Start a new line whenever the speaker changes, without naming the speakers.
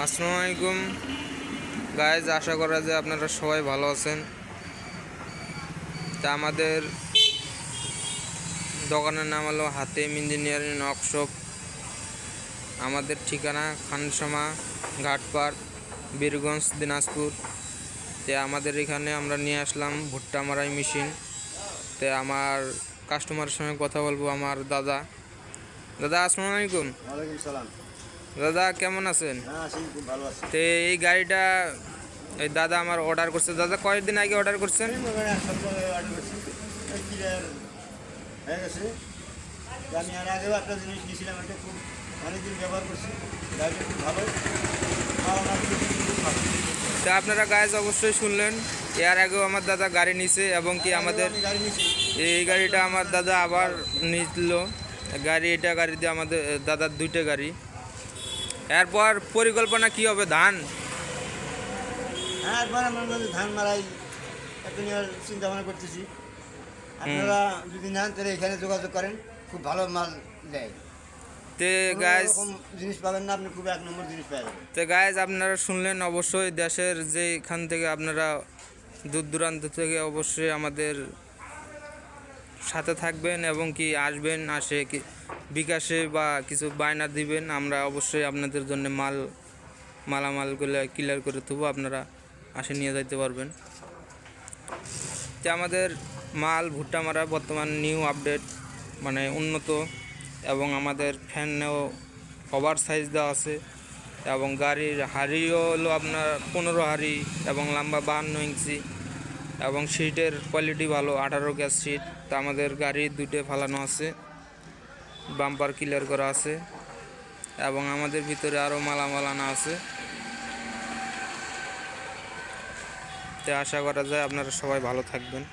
আসসালামু আলাইকুম গাইজ, আশা করা যায় আপনারা সবাই ভালো আছেন। তা আমাদের দোকানের নাম হলো হাতেম ইঞ্জিনিয়ারিং ওয়ার্কশপ। আমাদের ঠিকানা খানসামা ঘাটপাড়, বীরগঞ্জ, দিনাজপুর। তো আমাদের এখানে আমরা নিয়ে আসলাম ভুট্টা মারাই মেশিন। তো আমার কাস্টমারের সঙ্গে কথা বলবো। আমার দাদা আসসালামু আলাইকুম।
ওয়ালাইকুম সালাম।
দাদা কেমন আছেন?
খুব ভালো আছি।
তো এই গাড়িটা এই দাদা আমার অর্ডার করছে। দাদা কয়েকদিন আগে অর্ডার করছেন?
এক সপ্তাহ অর্ডার করছি, ক্লিয়ার হয়ে গেছে। আমি আর আগেও একটা জিনিস নিয়েছিলাম, এটা খুব অনেকদিন ব্যবহার করছি, গাড়িটা খুব ভালো।
তা আপনারা গাইজ অবশ্যই শুনলেন, এর আগেও আমার দাদা গাড়ি নিছে এবং কি আমাদের এই গাড়িটা আমার দাদা আবার নিল এটা গাড়ি দিয়ে আমাদের দাদার দুইটা গাড়ি। এরপর পরিকল্পনা কি হবে?
হ্যাঁ, একবার আমরা ধান মারাই একটা নিয়ে চিন্তা ভাবনা করতেছি। আপনারা যদি নেন তাহলে এখানে যোগাযোগ করেন, খুব ভালো মাল দেয়।
তে গাইজ
জিনিস পাবেন না, আপনি খুব এক নম্বর জিনিস পাবেন।
তো গাইজ আপনারা শুনলেন, অবশ্যই দেশের যেখান থেকে আপনারা দূর দূরান্ত থেকে অবশ্যই আমাদের সাথে থাকবেন এবং কি আসবেন, আসে কি বিকাশে বা কিছু বায়না দিবেন। আমরা অবশ্যই আপনাদের জন্য মালামালগুলো ক্লিয়ার করে দেবো, আপনারা আসে নিয়ে যাইতে পারবেন। তো আমাদের মাল ভুট্টা মারা বর্তমান নিউ আপডেট, মানে উন্নত, এবং আমাদের ফ্যানেও ওভার সাইজ দেওয়া আছে এবং গাড়ির হাড়িও হলো আপনার 15 হাড়ি এবং লম্বা 52 ইঞ্চি এবং সিটের কোয়ালিটি ভালো, 18 গ্যাস সিট। তা আমাদের গাড়ি দুটো ফালানো আছে, বাম্পার ক্লিয়ার করা আছে এবং আমাদের ভিতরে আরও মালামাল আনা আছে। তো আশা করা যায় আপনারা সবাই ভালো থাকবেন।